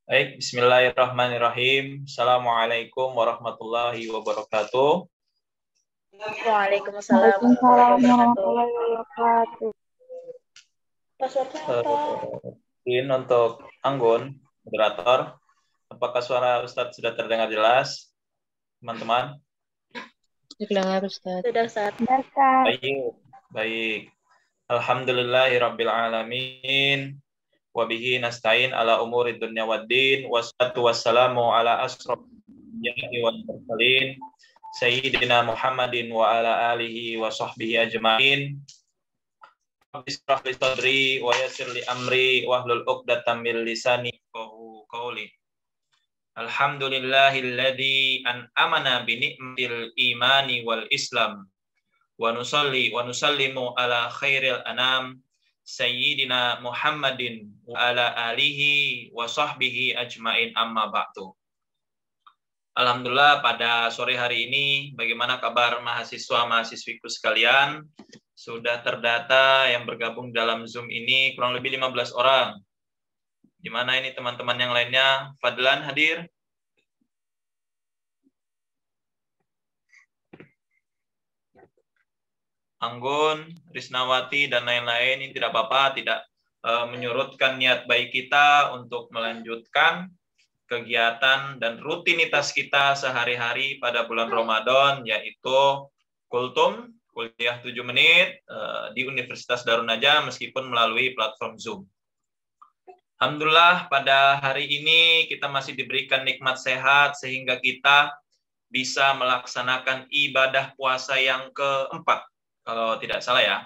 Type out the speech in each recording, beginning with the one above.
Baik, bismillahirrahmanirrahim. Assalamualaikum warahmatullahi wabarakatuh. Waalaikumsalam warahmatullahi Waalaikumsalam wabarakatuh. warahmatullahi wabarakatuh. Passwordnya apa? Izin untuk Anggun, moderator. Apakah suara Ustadz sudah terdengar jelas, teman-teman? Terdengar, Ustaz. Sudah, Ustaz. Baik, baik. Alhamdulillahirabbil alamin. Wa bihi nasta'in ala umuri dunya waddin. Wassalatu wassalamu ala asrofil wal mursalin. Sayyidina Muhammadin wa ala alihi wa sahbihi ajma'in. Bismillah li sadri wa yassir li amri wahlul 'uqdatam min lisani yafqahu qawli. Alhamdulillahilladzi an'amana bi ni'matil imani wal islam wa nusalli wa nusallimu ala khairil anam sayyidina Muhammadin wa ala alihi wa sahbihi ajma'in, amma ba'du. Alhamdulillah, pada sore hari ini bagaimana kabar mahasiswa-mahasiswiku sekalian? Sudah terdata yang bergabung dalam Zoom ini kurang lebih 15 orang. Di mana ini teman-teman yang lainnya? Fadlan hadir? Anggun, Risnawati, dan lain-lain. Ini tidak apa-apa, tidak menyurutkan niat baik kita untuk melanjutkan kegiatan dan rutinitas kita sehari-hari pada bulan Ramadan, yaitu kultum, kuliah 7 menit di Universitas Darun Najah meskipun melalui platform Zoom. Alhamdulillah, pada hari ini kita masih diberikan nikmat sehat sehingga kita bisa melaksanakan ibadah puasa yang keempat. Kalau tidak salah ya,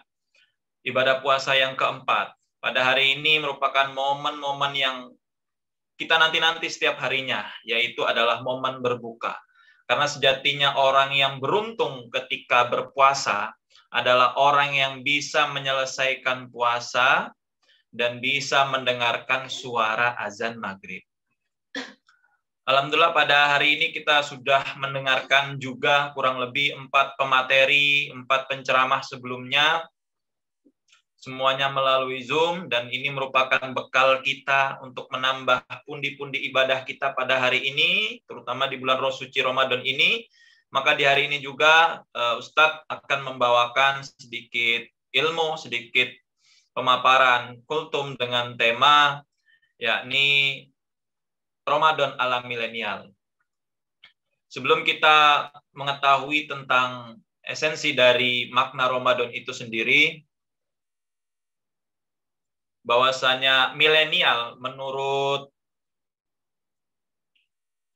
ibadah puasa yang keempat. Pada hari ini merupakan momen-momen yang kita nanti-nanti setiap harinya, yaitu adalah momen berbuka. Karena sejatinya orang yang beruntung ketika berpuasa adalah orang yang bisa menyelesaikan puasa dan bisa mendengarkan suara azan maghrib. Alhamdulillah, pada hari ini kita sudah mendengarkan juga kurang lebih 4 pemateri, 4 penceramah sebelumnya, semuanya melalui Zoom, dan ini merupakan bekal kita untuk menambah pundi-pundi ibadah kita pada hari ini, terutama di bulan suci Ramadan ini. Maka di hari ini juga Ustadz akan membawakan sedikit ilmu, sedikit pemaparan kultum dengan tema yakni Ramadan ala milenial. Sebelum kita mengetahui tentang esensi dari makna Ramadan itu sendiri, bahwasanya milenial menurut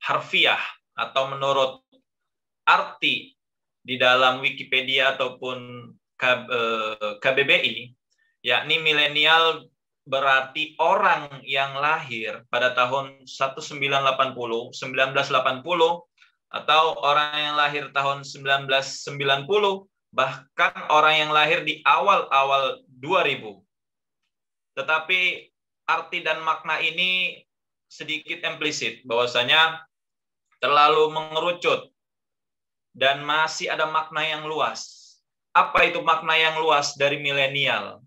harfiah atau menurut arti di dalam Wikipedia ataupun KBBI, yakni milenial berarti orang yang lahir pada tahun 1980, atau orang yang lahir tahun 1990, bahkan orang yang lahir di awal-awal 2000. Tetapi arti dan makna ini sedikit implisit, bahwasanya terlalu mengerucut dan masih ada makna yang luas. Apa itu makna yang luas dari milenial?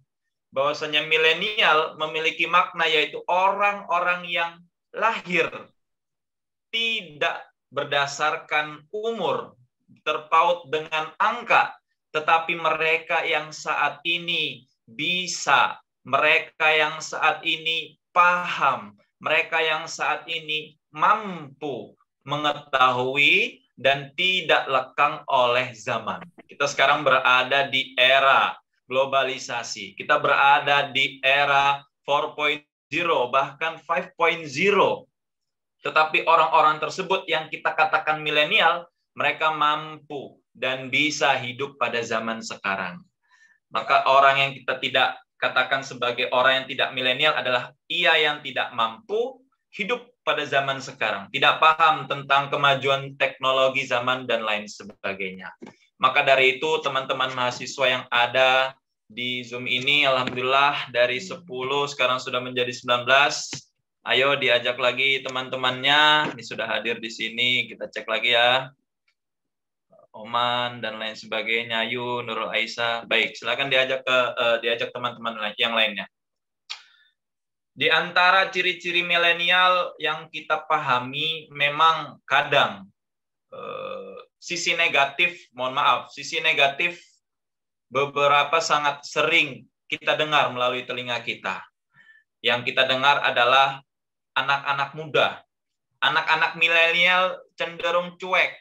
Bahwasanya milenial memiliki makna yaitu orang-orang yang lahir tidak berdasarkan umur, terpaut dengan angka, tetapi mereka yang saat ini bisa, mereka yang saat ini paham, mereka yang saat ini mampu mengetahui dan tidak lekang oleh zaman. Kita sekarang berada di era globalisasi. Kita berada di era 4.0, bahkan 5.0. Tetapi orang-orang tersebut yang kita katakan milenial, mereka mampu dan bisa hidup pada zaman sekarang. Maka orang yang kita tidak katakan sebagai orang yang tidak milenial adalah ia yang tidak mampu hidup pada zaman sekarang, tidak paham tentang kemajuan teknologi zaman dan lain sebagainya. Maka dari itu teman-teman mahasiswa yang ada di Zoom ini, alhamdulillah dari 10 sekarang sudah menjadi 19. Ayo diajak lagi teman-temannya, ini sudah hadir di sini, kita cek lagi ya. Oman dan lain sebagainya, Ayu, Nurul Aisyah. Baik, silakan diajak teman-teman yang lainnya. Di antara ciri-ciri milenial yang kita pahami, memang kadang sisi negatif, sisi negatif beberapa sangat sering kita dengar melalui telinga kita. Yang kita dengar adalah anak-anak muda. Anak-anak milenial cenderung cuek.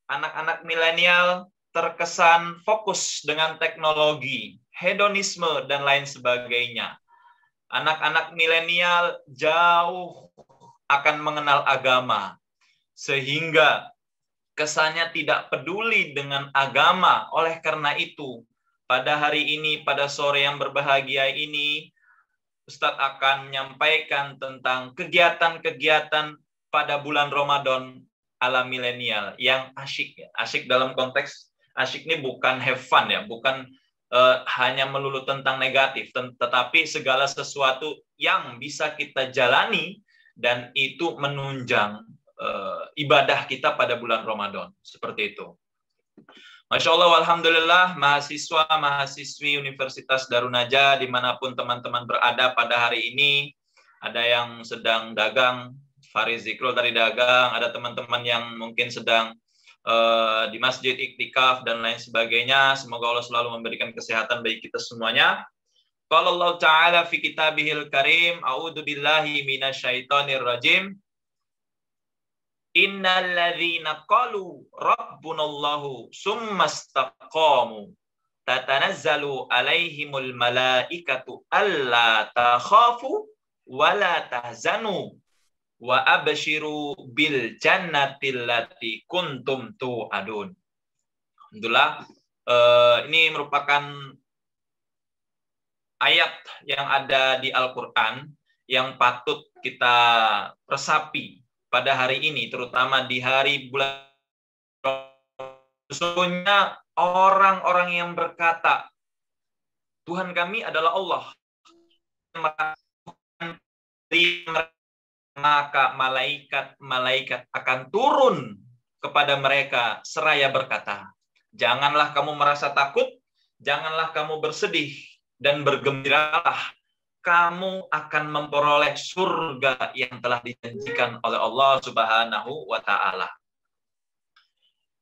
Anak-anak milenial terkesan fokus dengan teknologi, hedonisme, dan lain sebagainya. Anak-anak milenial jauh akan mengenal agama, sehingga kesannya tidak peduli dengan agama. Oleh karena itu, pada hari ini, pada sore yang berbahagia ini, Ustadz akan menyampaikan tentang kegiatan-kegiatan pada bulan Ramadan ala milenial yang asyik. Asyik dalam konteks asyik ini bukan have fun ya, bukan hanya melulu tentang negatif, tetapi segala sesuatu yang bisa kita jalani dan itu menunjang ibadah kita pada bulan Ramadan. Seperti itu. Masya Allah, alhamdulillah, mahasiswa-mahasiswi Universitas Darun Najah dimanapun teman-teman berada pada hari ini, ada yang sedang dagang, Faris Zikrul tadi dagang, ada teman-teman yang mungkin sedang di masjid iktikaf dan lain sebagainya. Semoga Allah selalu memberikan kesehatan bagi kita semuanya. Qala Allah Ta'ala fi kitabihil karim, a'udzu billahi minasyaitonir rajim. Innal ladzina qalu rabbunallahu summastaqamu tatanazzalu alaihimul malaikatu alla takhafu wa la tahzanu wa abshiru bil jannatil lati kuntum tu'adun. Alhamdulillah, ini merupakan ayat yang ada di Al-Quran yang patut kita resapi pada hari ini, terutama di hari bulan. Sesungguhnya orang-orang yang berkata, Tuhan kami adalah Allah, maka malaikat-malaikat akan turun kepada mereka seraya berkata, janganlah kamu merasa takut, janganlah kamu bersedih, dan bergembiralah, kamu akan memperoleh surga yang telah dijanjikan oleh Allah Subhanahu wa Ta'ala.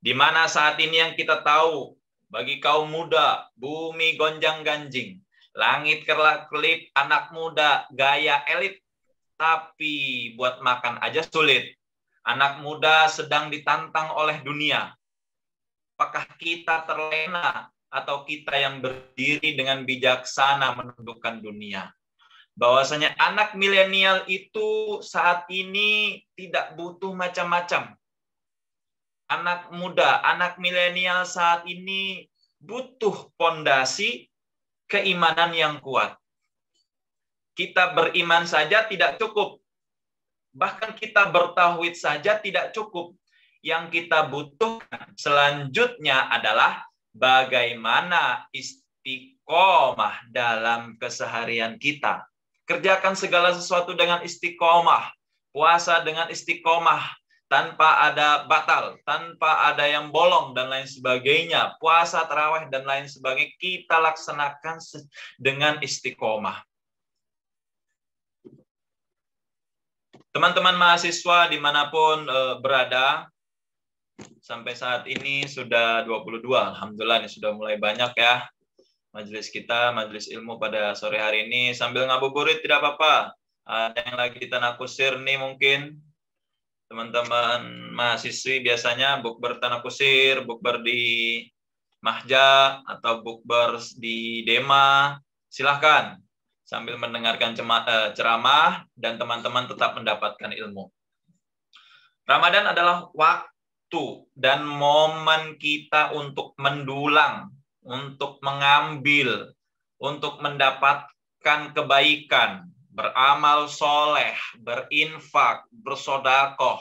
Di mana saat ini yang kita tahu, bagi kaum muda, bumi gonjang-ganjing, langit kerlap-kelip, anak muda, gaya elit, tapi buat makan aja sulit. Anak muda sedang ditantang oleh dunia. Apakah kita terlena atau kita yang berdiri dengan bijaksana menundukkan dunia? Bahwasanya anak milenial itu saat ini tidak butuh macam-macam. Anak muda, anak milenial saat ini butuh pondasi keimanan yang kuat. Kita beriman saja tidak cukup. Bahkan kita bertauhid saja tidak cukup. Yang kita butuhkan selanjutnya adalah bagaimana istiqomah dalam keseharian kita. Kerjakan segala sesuatu dengan istiqomah. Puasa dengan istiqomah. Tanpa ada batal, tanpa ada yang bolong dan lain sebagainya. Puasa, tarawih dan lain sebagainya kita laksanakan dengan istiqomah. Teman-teman mahasiswa dimanapun berada, sampai saat ini sudah 22. Alhamdulillah ini sudah mulai banyak ya majelis kita, majelis ilmu pada sore hari ini. Sambil ngabuburit tidak apa-apa. Ada yang lagi di Tanah Kusir nih mungkin. Teman-teman mahasiswi biasanya bukber Tanah Kusir, bukber di Mahja, atau bukber di Dema. Silahkan. Sambil mendengarkan ceramah dan teman-teman tetap mendapatkan ilmu. Ramadan adalah waktu dan momen kita untuk mendulang, untuk mengambil, untuk mendapatkan kebaikan, beramal soleh, berinfak, bersodakoh,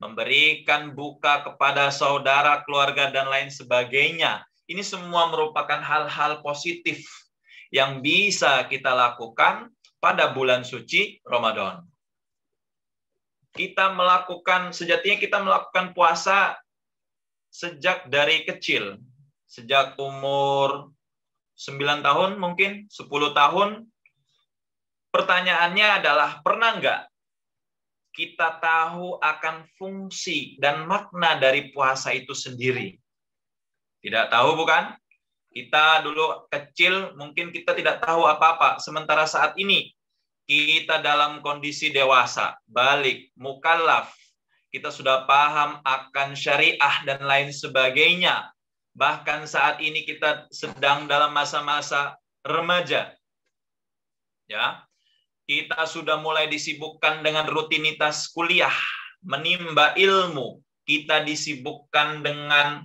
memberikan buka kepada saudara, keluarga, dan lain sebagainya. Ini semua merupakan hal-hal positif yang bisa kita lakukan pada bulan suci Ramadan. Sejatinya kita melakukan puasa sejak dari kecil. Sejak umur 9 tahun mungkin, 10 tahun. Pertanyaannya adalah, pernah nggak kita tahu akan fungsi dan makna dari puasa itu sendiri? Tidak tahu, bukan? Kita dulu kecil, mungkin kita tidak tahu apa-apa. Sementara saat ini, kita dalam kondisi dewasa, balik, mukallaf. Kita sudah paham akan syariah dan lain sebagainya. Bahkan saat ini kita sedang dalam masa-masa remaja. Ya, kita sudah mulai disibukkan dengan rutinitas kuliah, menimba ilmu. Kita disibukkan dengan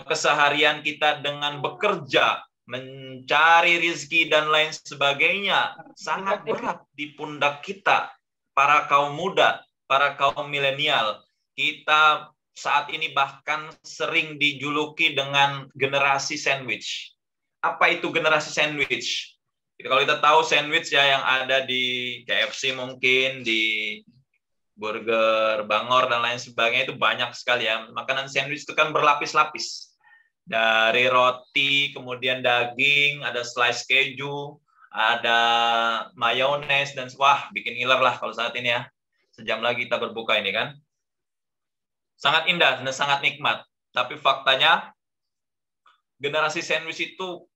keseharian kita dengan bekerja, mencari rizki dan lain sebagainya. Sangat berat di pundak kita, para kaum muda, para kaum milenial. Kita saat ini bahkan sering dijuluki dengan generasi sandwich. Apa itu generasi sandwich? Kalau kita tahu sandwich ya yang ada di KFC mungkin, di burger, bangor, dan lain sebagainya, itu banyak sekali ya. Makanan sandwich itu kan berlapis-lapis. Dari roti, kemudian daging, ada slice keju, ada mayones, dan wah, bikin ngiler lah kalau saat ini ya. Sejam lagi kita berbuka ini kan. Sangat indah dan sangat nikmat. Tapi faktanya, generasi sandwich itu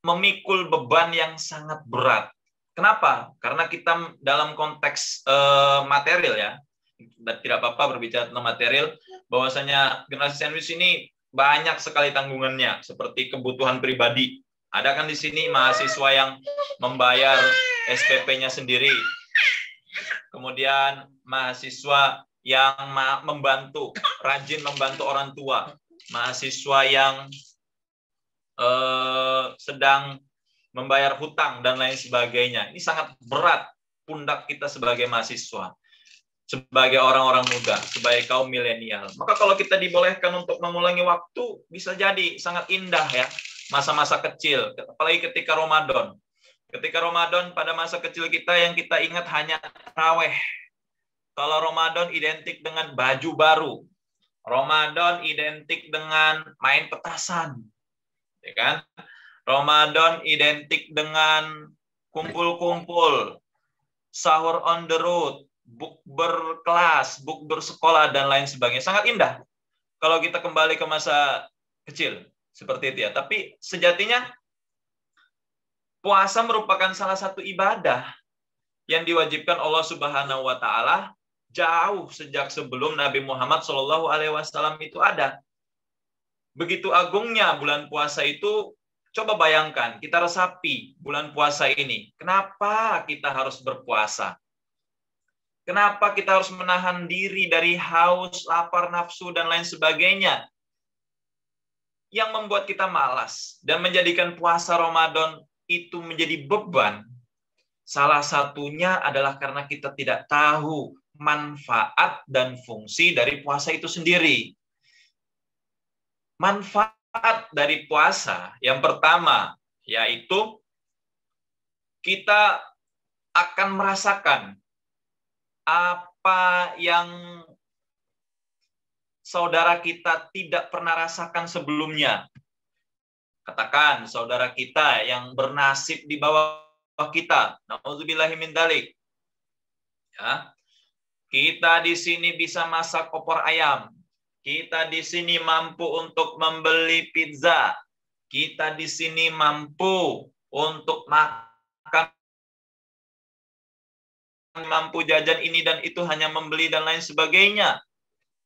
memikul beban yang sangat berat. Kenapa? Karena kita dalam konteks material ya, tidak apa-apa berbicara tentang material, bahwasanya generasi sandwich ini banyak sekali tanggungannya, seperti kebutuhan pribadi. Ada kan di sini mahasiswa yang membayar SPP-nya sendiri, kemudian mahasiswa yang membantu, rajin membantu orang tua, mahasiswa yang sedang membayar hutang dan lain sebagainya. Ini sangat berat pundak kita sebagai mahasiswa, sebagai orang-orang muda, sebagai kaum milenial. Maka kalau kita dibolehkan untuk mengulangi waktu, bisa jadi sangat indah ya, masa-masa kecil, apalagi ketika Ramadan. Ketika Ramadan, pada masa kecil kita yang kita ingat hanya taraweh. Kalau Ramadan identik dengan baju baru. Ramadan identik dengan main petasan. Ya kan? Ramadan identik dengan kumpul-kumpul, sahur on the road, bukber kelas, bukber sekolah, dan lain sebagainya. Sangat indah kalau kita kembali ke masa kecil seperti itu ya. Tapi sejatinya puasa merupakan salah satu ibadah yang diwajibkan Allah Subhanahu wa taala jauh sejak sebelum Nabi Muhammad SAW itu ada. Begitu agungnya bulan puasa itu, coba bayangkan, kita resapi bulan puasa ini. Kenapa kita harus berpuasa? Kenapa kita harus menahan diri dari haus, lapar, nafsu, dan lain sebagainya? Yang membuat kita malas dan menjadikan puasa Ramadan itu menjadi beban. Salah satunya adalah karena kita tidak tahu manfaat dan fungsi dari puasa itu sendiri. Manfaat dari puasa yang pertama yaitu kita akan merasakan apa yang saudara kita tidak pernah rasakan sebelumnya. Katakan saudara kita yang bernasib di bawah kita, na'udzubillahi min dzalik. Ya. Kita di sini bisa masak opor ayam. Kita di sini mampu untuk membeli pizza. Kita di sini mampu untuk makan, mampu jajan ini dan itu, hanya membeli dan lain sebagainya.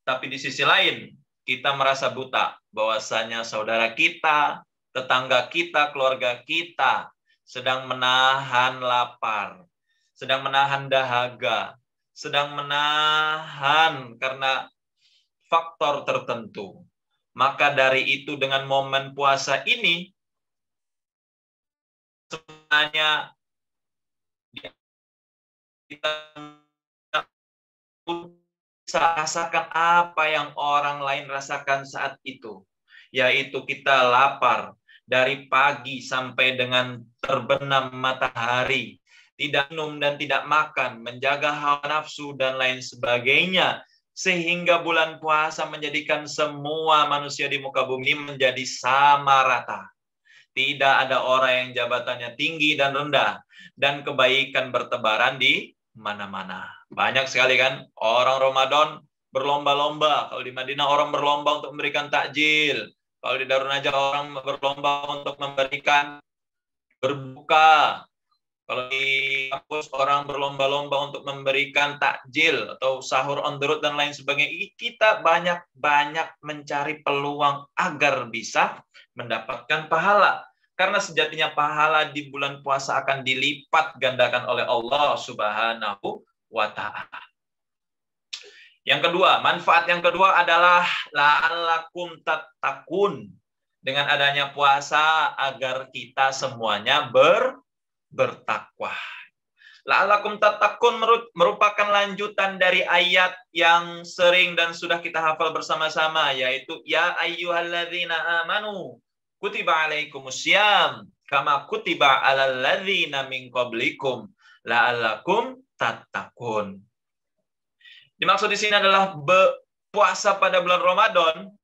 Tapi di sisi lain, kita merasa buta bahwasanya saudara kita, tetangga kita, keluarga kita sedang menahan lapar, sedang menahan dahaga, sedang menahan karena faktor tertentu. Maka dari itu dengan momen puasa ini sebenarnya kita bisa rasakan apa yang orang lain rasakan saat itu, yaitu kita lapar dari pagi sampai dengan terbenam matahari, tidak minum dan tidak makan, menjaga hawa nafsu dan lain sebagainya, sehingga bulan puasa menjadikan semua manusia di muka bumi menjadi sama rata. Tidak ada orang yang jabatannya tinggi dan rendah. Dan kebaikan bertebaran di mana-mana. Banyak sekali kan orang Ramadan berlomba-lomba. Kalau di Madinah orang berlomba untuk memberikan takjil. Kalau di Darun Najah orang berlomba untuk memberikan berbuka. Kalau di kampus orang berlomba-lomba untuk memberikan takjil atau sahur on the road dan lain sebagainya. Kita banyak-banyak mencari peluang agar bisa mendapatkan pahala. Karena sejatinya pahala di bulan puasa akan dilipat gandakan oleh Allah Subhanahu wa ta'ala. Yang kedua, manfaat yang kedua adalah la'allakum tattaqun. Dengan adanya puasa agar kita semuanya bertakwa. La'allakum tattaqun merupakan lanjutan dari ayat yang sering dan sudah kita hafal bersama-sama, yaitu ya ayyuhalladzina amanu kutiba alaikumussyam kama kutiba alal ladzina min qablikum la'allakum tattaqun. Dimaksud di sini adalah puasa pada bulan Ramadan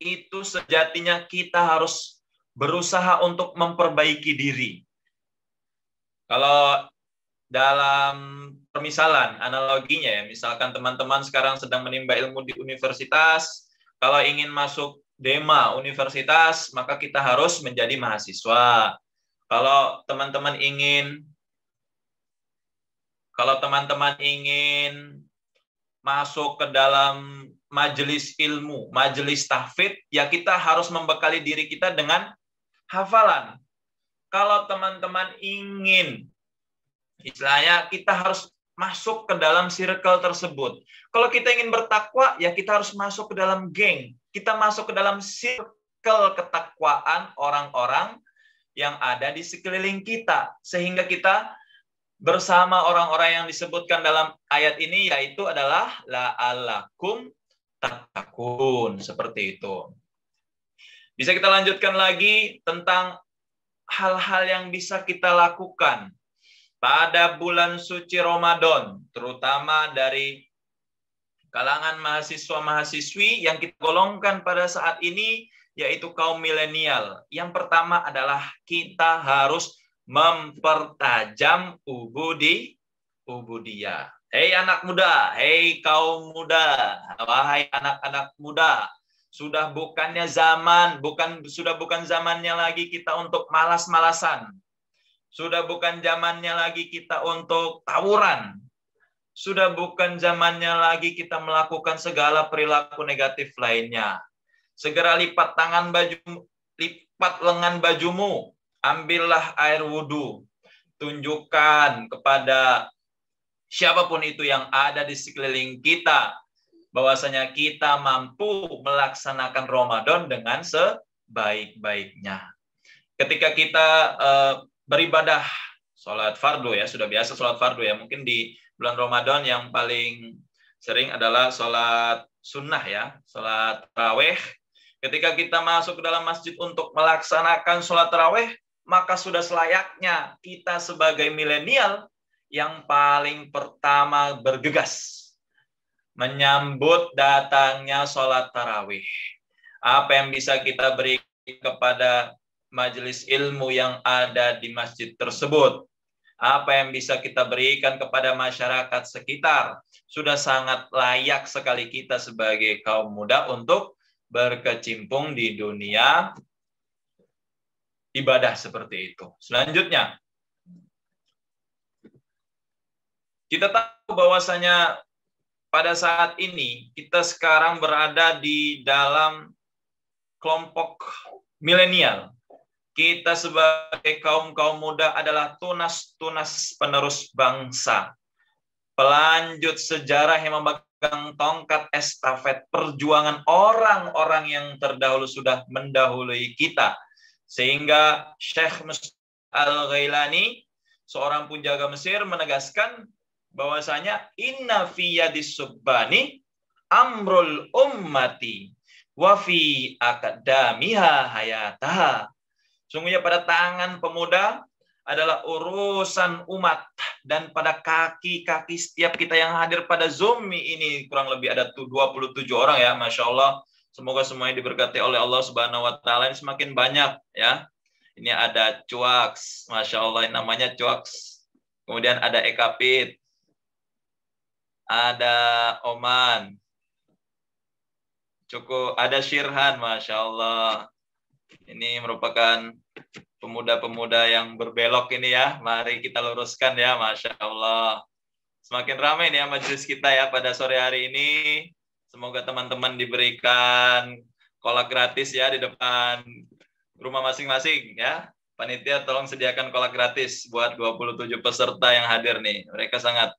itu sejatinya kita harus berusaha untuk memperbaiki diri. Kalau dalam permisalan, analoginya ya, misalkan teman-teman sekarang sedang menimba ilmu di universitas, kalau ingin masuk DEMA universitas, maka kita harus menjadi mahasiswa. Kalau teman-teman ingin masuk ke dalam majelis ilmu, majelis tahfidz, ya kita harus membekali diri kita dengan hafalan. Kalau teman-teman ingin, istilahnya kita harus masuk ke dalam circle tersebut. Kalau kita ingin bertakwa, ya kita harus masuk ke dalam geng. Kita masuk ke dalam circle ketakwaan orang-orang yang ada di sekeliling kita. Sehingga kita bersama orang-orang yang disebutkan dalam ayat ini, yaitu adalah la'allakum tattaqun. Seperti itu. Bisa kita lanjutkan lagi tentang hal-hal yang bisa kita lakukan pada bulan suci Ramadan, terutama dari kalangan mahasiswa-mahasiswi yang kita golongkan pada saat ini, yaitu kaum milenial. Yang pertama adalah kita harus mempertajam ubudiyah. Hei anak muda, hei kaum muda, wahai anak-anak muda, sudah bukan zamannya lagi kita untuk malas-malasan. Sudah bukan zamannya lagi kita untuk tawuran. Sudah bukan zamannya lagi kita melakukan segala perilaku negatif lainnya. Segera lipat lengan bajumu, ambillah air wudhu. Tunjukkan kepada siapapun itu yang ada di sekeliling kita bahwasanya kita mampu melaksanakan Ramadan dengan sebaik-baiknya. Ketika kita beribadah sholat fardu ya, sudah biasa sholat fardu ya, mungkin di bulan Ramadan yang paling sering adalah sholat sunnah ya, sholat tarawih. Ketika kita masuk ke dalam masjid untuk melaksanakan sholat tarawih, maka sudah selayaknya kita sebagai milenial yang paling pertama bergegas menyambut datangnya sholat tarawih. Apa yang bisa kita beri kepada majelis ilmu yang ada di masjid tersebut? Apa yang bisa kita berikan kepada masyarakat sekitar? Sudah sangat layak sekali kita sebagai kaum muda untuk berkecimpung di dunia ibadah seperti itu. Selanjutnya, kita tahu bahwasanya pada saat ini kita sekarang berada di dalam kelompok milenial. Kita sebagai kaum muda adalah tunas-tunas penerus bangsa. Pelanjut sejarah yang memegang tongkat estafet perjuangan orang-orang yang terdahulu sudah mendahului kita. Sehingga Syekh Al-Ghailani, seorang penjaga Mesir, menegaskan bahwasanya inna fi yadis subbani amrul ummati wa fi akadamiha hayataha. Sungguhnya pada tangan pemuda adalah urusan umat, dan pada kaki-kaki setiap kita yang hadir pada Zoom ini kurang lebih ada 27 orang ya, Masya Allah. Semoga semuanya diberkati oleh Allah Subhanahu wa taala. Ini semakin banyak ya. Ini ada Cuaks, Masya Allah, ini namanya Cuaks. Kemudian ada Ekapit, ada Oman, cukup ada Syirhan, Masya Allah. Ini merupakan pemuda-pemuda yang berbelok ini ya. Mari kita luruskan ya, Masya Allah. Semakin ramai nih ya majelis kita ya pada sore hari ini. Semoga teman-teman diberikan kolak gratis ya di depan rumah masing-masing ya. Panitia tolong sediakan kolak gratis buat 27 peserta yang hadir nih. Mereka sangat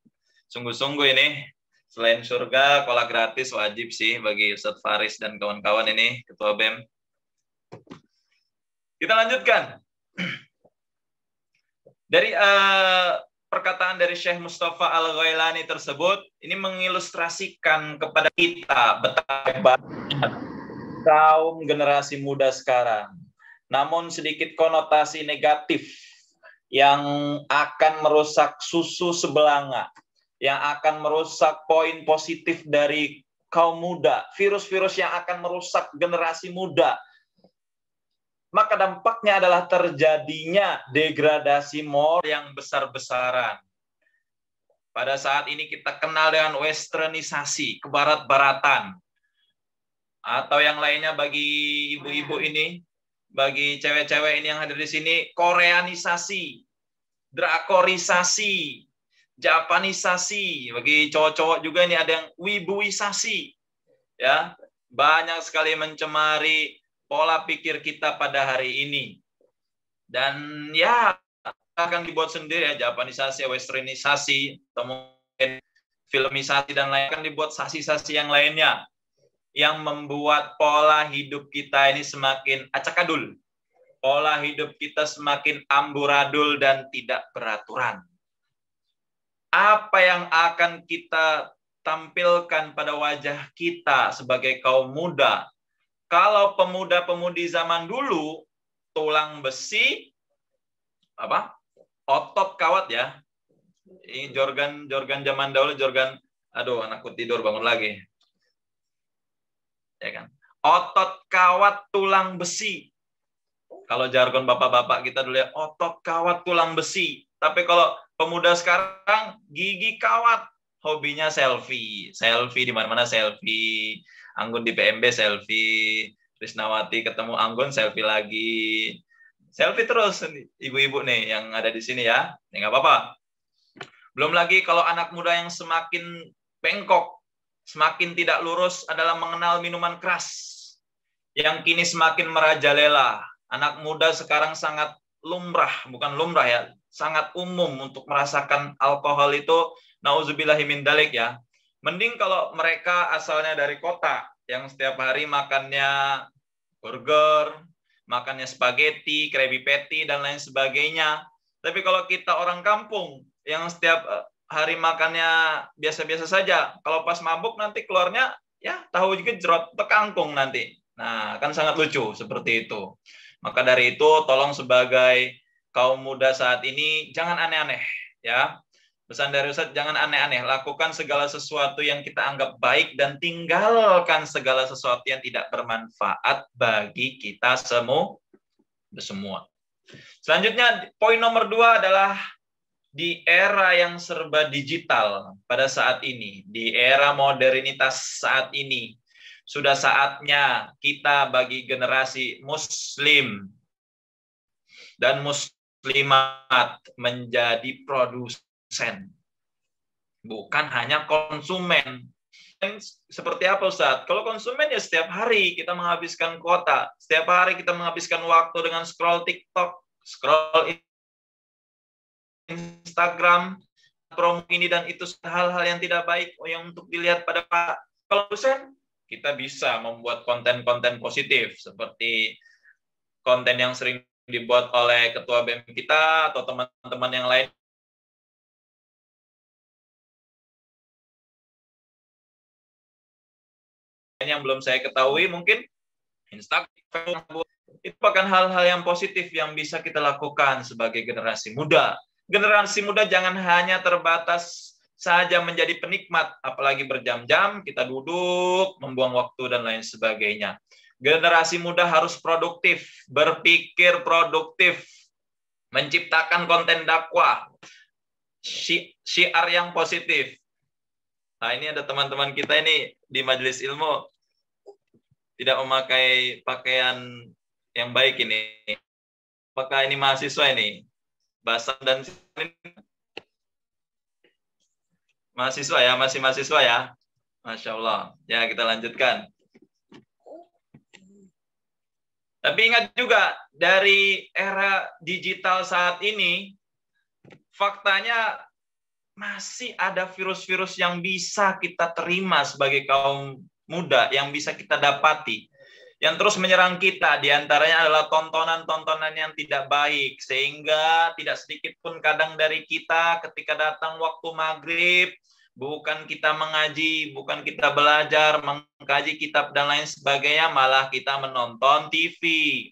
sungguh-sungguh ini. Selain surga, kolak gratis wajib sih bagi Ustadz Faris dan kawan-kawan ini, Ketua BEM. Kita lanjutkan. Dari perkataan dari Syekh Mustafa Al-Ghailani tersebut, ini mengilustrasikan kepada kita betapa hebatnya kaum generasi muda sekarang. Namun sedikit konotasi negatif yang akan merusak susu sebelanga, yang akan merusak poin positif dari kaum muda, virus-virus yang akan merusak generasi muda. Maka dampaknya adalah terjadinya degradasi moral yang besar-besaran. Pada saat ini kita kenal dengan westernisasi, kebarat-baratan. Atau yang lainnya bagi ibu-ibu ini, bagi cewek-cewek ini yang hadir di sini, koreanisasi, drakorisasi, japanisasi. Bagi cowok-cowok juga ini ada yang wibuisasi. Ya, banyak sekali mencemari pola pikir kita pada hari ini. Dan ya akan dibuat sendiri ya, japanisasi, westernisasi, atau mungkin filmisasi dan lain akan dibuat sasi-sasi yang lainnya yang membuat pola hidup kita ini semakin acakadul. Pola hidup kita semakin amburadul dan tidak beraturan. Apa yang akan kita tampilkan pada wajah kita sebagai kaum muda? Kalau pemuda-pemudi zaman dulu, tulang besi, otot kawat ya. Ini jorgan zaman dahulu, aduh anakku tidur bangun lagi. Ya kan? Otot kawat tulang besi. Kalau jargon bapak-bapak kita dulu ya, otot kawat tulang besi. Tapi kalau pemuda sekarang, gigi kawat. Hobinya selfie. Selfie di mana-mana selfie. Anggun di PMB selfie. Krisnawati ketemu Anggun selfie lagi. Selfie terus ibu-ibu nih yang ada di sini ya. Ya nggak apa-apa. Belum lagi kalau anak muda yang semakin bengkok, semakin tidak lurus adalah mengenal minuman keras. Yang kini semakin merajalela. Anak muda sekarang sangat lumrah, bukan lumrah ya, sangat umum untuk merasakan alkohol itu, nauzubillahi min dzalik ya. Mending kalau mereka asalnya dari kota, yang setiap hari makannya burger, makannya spaghetti, Krabby Patty, dan lain sebagainya. Tapi kalau kita orang kampung, yang setiap hari makannya biasa-biasa saja. Kalau pas mabuk nanti keluarnya ya tahu gejrot atau kangkung nanti. Nah, kan sangat lucu seperti itu. Maka dari itu tolong sebagai kaum muda saat ini jangan aneh-aneh ya. Pesan dari Ustadz, jangan aneh-aneh. Lakukan segala sesuatu yang kita anggap baik dan tinggalkan segala sesuatu yang tidak bermanfaat bagi kita semua. Selanjutnya poin nomor 2 adalah di era yang serba digital pada saat ini, di era modernitas saat ini, sudah saatnya kita bagi generasi muslim dan muslimat menjadi produsen, bukan hanya konsumen. Seperti apa Ustaz? Kalau konsumen ya setiap hari kita menghabiskan kuota, setiap hari kita menghabiskan waktu dengan scroll TikTok, scroll Instagram, promo ini dan itu hal-hal yang tidak baik yang untuk dilihat pada Pak produsen. Kita bisa membuat konten-konten positif seperti konten yang sering dibuat oleh ketua BEM kita atau teman-teman yang lain yang belum saya ketahui, mungkin Instagram, itu bukan hal-hal yang positif yang bisa kita lakukan sebagai generasi muda. Generasi muda jangan hanya terbatas saja menjadi penikmat, apalagi berjam-jam kita duduk, membuang waktu dan lain sebagainya. Generasi muda harus produktif, berpikir produktif, menciptakan konten dakwah, syiar yang positif. Nah, ini ada teman-teman kita ini di majelis ilmu tidak memakai pakaian yang baik ini. Apakah ini mahasiswa ini? Basam dan mahasiswa ya, masih mahasiswa ya. Masya Allah. Ya, kita lanjutkan. Tapi ingat juga, dari era digital saat ini, faktanya masih ada virus-virus yang bisa kita terima sebagai kaum muda, yang bisa kita dapati, yang terus menyerang kita. Di antaranya adalah tontonan-tontonan yang tidak baik, sehingga tidak sedikit pun kadang dari kita ketika datang waktu maghrib, bukan kita mengaji, bukan kita belajar, mengkaji kitab dan lain sebagainya, malah kita menonton TV,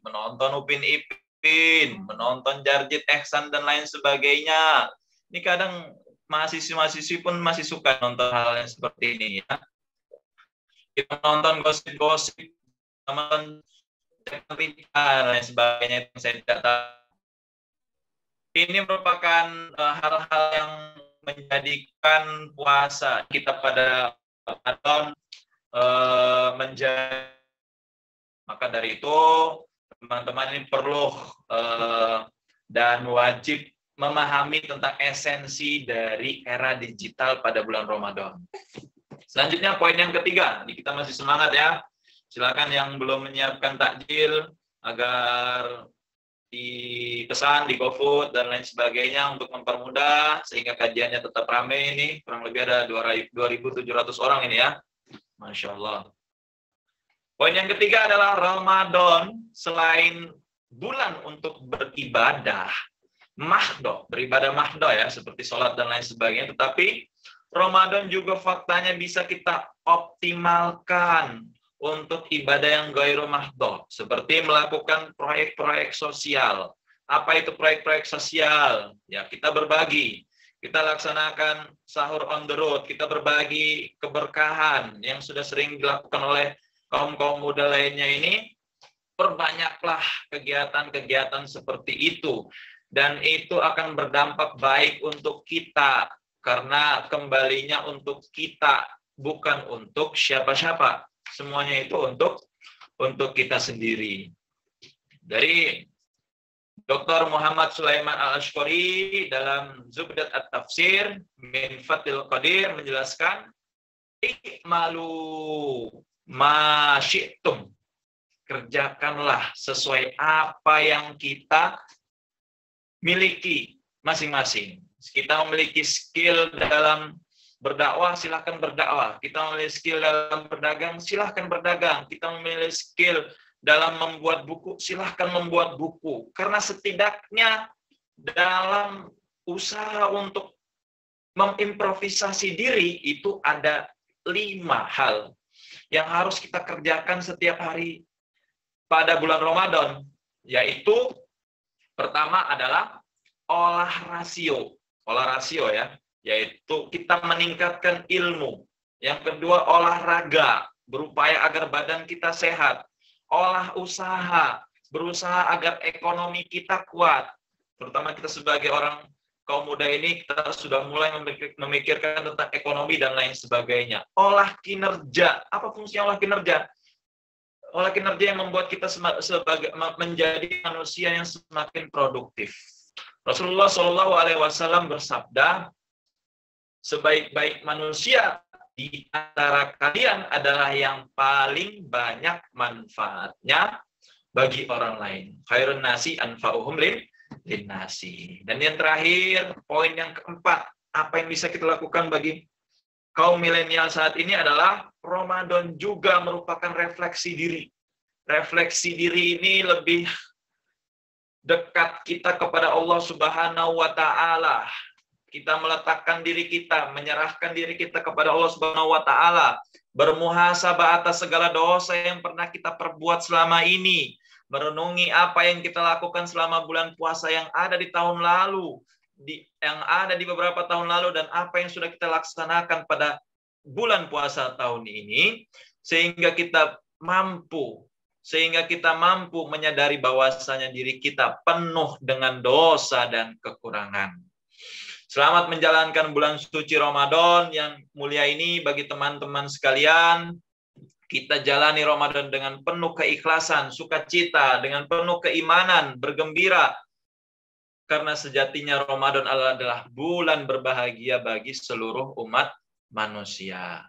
menonton Upin Ipin, menonton Jarjit Ehsan dan lain sebagainya. Ini kadang mahasiswa-mahasiswi pun masih suka nonton hal yang seperti ini ya. Kita nonton gosip-gosip, nonton dan lain sebagainya yang saya tidak tahu. Ini merupakan hal-hal yang menjadikan puasa kita pada Ramadan menjadi. Maka dari itu teman-teman ini perlu dan wajib memahami tentang esensi dari era digital pada bulan Ramadan. Selanjutnya poin yang ketiga, ini kita masih semangat ya. Silakan yang belum menyiapkan takjil agar dipesan di GoFood dan lain sebagainya untuk mempermudah sehingga kajiannya tetap ramai ini. Kurang lebih ada 2.700 orang ini ya. Masya Allah. Poin yang ketiga adalah Ramadan selain bulan untuk beribadah mahdo, beribadah mahdo ya, seperti sholat dan lain sebagainya, tetapi Ramadan juga faktanya bisa kita optimalkan untuk ibadah yang ghairu mahdo, seperti melakukan proyek-proyek sosial. Apa itu proyek-proyek sosial? Ya, kita berbagi. Kita laksanakan sahur on the road, kita berbagi keberkahan yang sudah sering dilakukan oleh kaum-kaum muda lainnya ini. Perbanyaklah kegiatan-kegiatan seperti itu. Dan itu akan berdampak baik untuk kita. Karena kembalinya untuk kita, bukan untuk siapa-siapa. Semuanya itu untuk kita sendiri. Dari Dr. Muhammad Sulaiman Al-Ashqari dalam Zubdat At-Tafsir min Fathil Qadir menjelaskan, Ikmalu ma syi'tum. Kerjakanlah sesuai apa yang kita miliki masing-masing. Kita memiliki skill dalam berdakwah, silahkan berdakwah. Kita memiliki skill dalam berdagang, silahkan berdagang. Kita memiliki skill dalam membuat buku, silahkan membuat buku. Karena setidaknya dalam usaha untuk mengimprovisasi diri itu ada 5 hal yang harus kita kerjakan setiap hari pada bulan Ramadan. Yaitu pertama adalah olah rasio ya, yaitu kita meningkatkan ilmu. Yang kedua olahraga, berupaya agar badan kita sehat. Olah usaha, berusaha agar ekonomi kita kuat. Terutama kita sebagai orang kaum muda ini, kita sudah mulai memikirkan tentang ekonomi dan lain sebagainya. Olah kinerja, apa fungsi olah kinerja? Olah kinerja yang membuat kita menjadi manusia yang semakin produktif. Rasulullah SAW bersabda, sebaik-baik manusia di antara kalian adalah yang paling banyak manfaatnya bagi orang lain. Khairun nasi anfa'uhum linnasi. Dan yang terakhir, poin yang keempat, apa yang bisa kita lakukan bagi kaum milenial saat ini adalah Ramadan juga merupakan refleksi diri. Refleksi diri ini lebih dekat kita kepada Allah Subhanahu wa Ta'ala. Kita meletakkan diri kita, menyerahkan diri kita kepada Allah Subhanahu wa Ta'ala, bermuhasabah atas segala dosa yang pernah kita perbuat selama ini, merenungi apa yang kita lakukan selama bulan puasa yang ada di tahun lalu, yang ada di beberapa tahun lalu dan apa yang sudah kita laksanakan pada bulan puasa tahun ini, sehingga kita mampu menyadari bahwasanya diri kita penuh dengan dosa dan kekurangan. Selamat menjalankan bulan suci Ramadan yang mulia ini bagi teman-teman sekalian. Kita jalani Ramadan dengan penuh keikhlasan, sukacita, dengan penuh keimanan, bergembira. Karena sejatinya Ramadan adalah bulan berbahagia bagi seluruh umat manusia.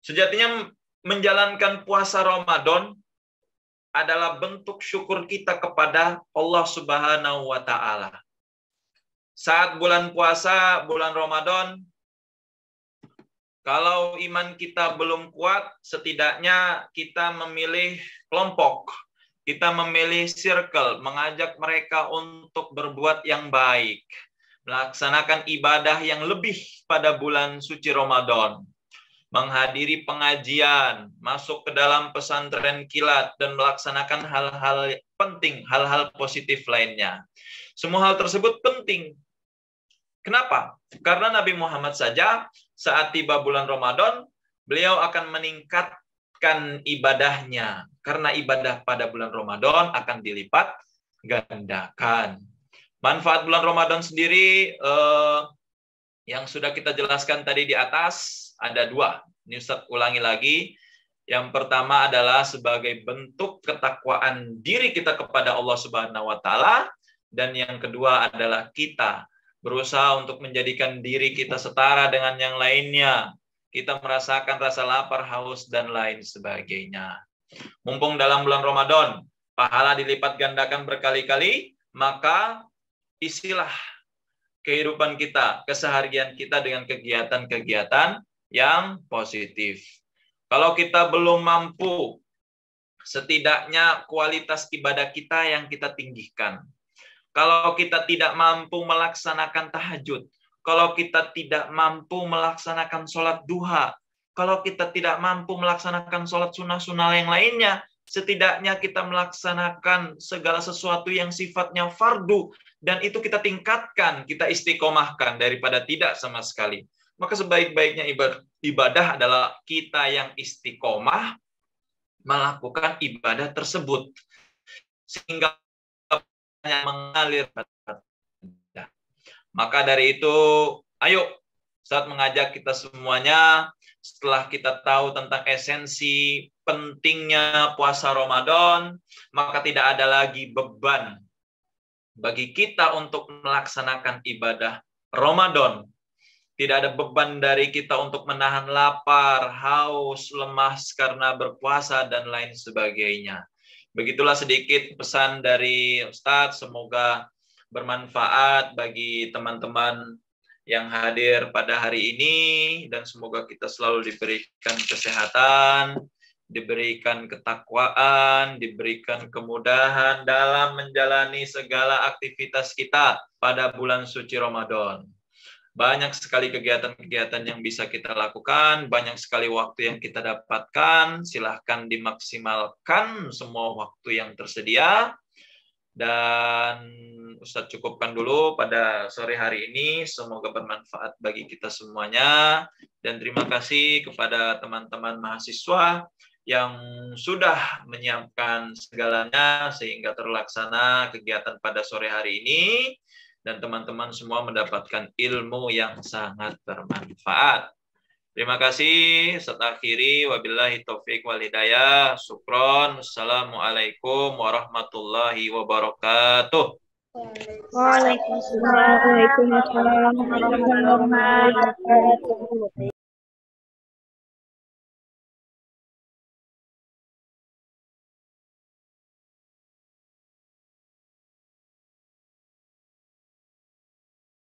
Sejatinya menjalankan puasa Ramadan adalah bentuk syukur kita kepada Allah Subhanahu wa Ta'ala. Saat bulan puasa, bulan Ramadan, kalau iman kita belum kuat, setidaknya kita memilih kelompok, kita memilih circle, mengajak mereka untuk berbuat yang baik, melaksanakan ibadah yang lebih pada bulan suci Ramadan, menghadiri pengajian, masuk ke dalam pesantren kilat, dan melaksanakan hal-hal penting, hal-hal positif lainnya. Semua hal tersebut penting. Kenapa? Karena Nabi Muhammad saja saat tiba bulan Ramadan, beliau akan meningkatkan ibadahnya. Karena ibadah pada bulan Ramadan akan dilipat gandakan. Manfaat bulan Ramadan sendiri yang sudah kita jelaskan tadi di atas ada dua. Ini Ustaz ulangi lagi. Yang pertama adalah sebagai bentuk ketakwaan diri kita kepada Allah Subhanahu wa Ta'ala, dan yang kedua adalah kita berusaha untuk menjadikan diri kita setara dengan yang lainnya. Kita merasakan rasa lapar, haus, dan lain sebagainya. Mumpung dalam bulan Ramadan, pahala dilipat gandakan berkali-kali, maka isilah kehidupan kita, keseharian kita dengan kegiatan-kegiatan yang positif. Kalau kita belum mampu, setidaknya kualitas ibadah kita yang kita tinggikan. Kalau kita tidak mampu melaksanakan tahajud, kalau kita tidak mampu melaksanakan sholat duha, kalau kita tidak mampu melaksanakan sholat sunnah-sunnah yang lainnya, setidaknya kita melaksanakan segala sesuatu yang sifatnya fardu, dan itu kita tingkatkan, kita istiqomahkan daripada tidak sama sekali. Maka sebaik-baiknya ibadah adalah kita yang istiqomah melakukan ibadah tersebut. Sehingga mengalir. Maka dari itu, ayo saat mengajak kita semuanya, setelah kita tahu tentang esensi pentingnya puasa Ramadan, maka tidak ada lagi beban bagi kita untuk melaksanakan ibadah Ramadan. Tidak ada beban dari kita untuk menahan lapar, haus, lemas karena berpuasa, dan lain sebagainya. Begitulah sedikit pesan dari Ustadz, semoga bermanfaat bagi teman-teman yang hadir pada hari ini, dan semoga kita selalu diberikan kesehatan, diberikan ketakwaan, diberikan kemudahan dalam menjalani segala aktivitas kita pada bulan suci Ramadan. Banyak sekali kegiatan-kegiatan yang bisa kita lakukan, banyak sekali waktu yang kita dapatkan, silahkan dimaksimalkan semua waktu yang tersedia. Dan Ustadz cukupkan dulu pada sore hari ini, semoga bermanfaat bagi kita semuanya. Dan terima kasih kepada teman-teman mahasiswa yang sudah menyiapkan segalanya sehingga terlaksana kegiatan pada sore hari ini. Dan teman-teman semua mendapatkan ilmu yang sangat bermanfaat. Terima kasih. Saya akhiri. Wabillahi taufiq wal hidayah. Syukron. Wassalamualaikum warahmatullahi wabarakatuh. Waalaikumsalam warahmatullahi wabarakatuh.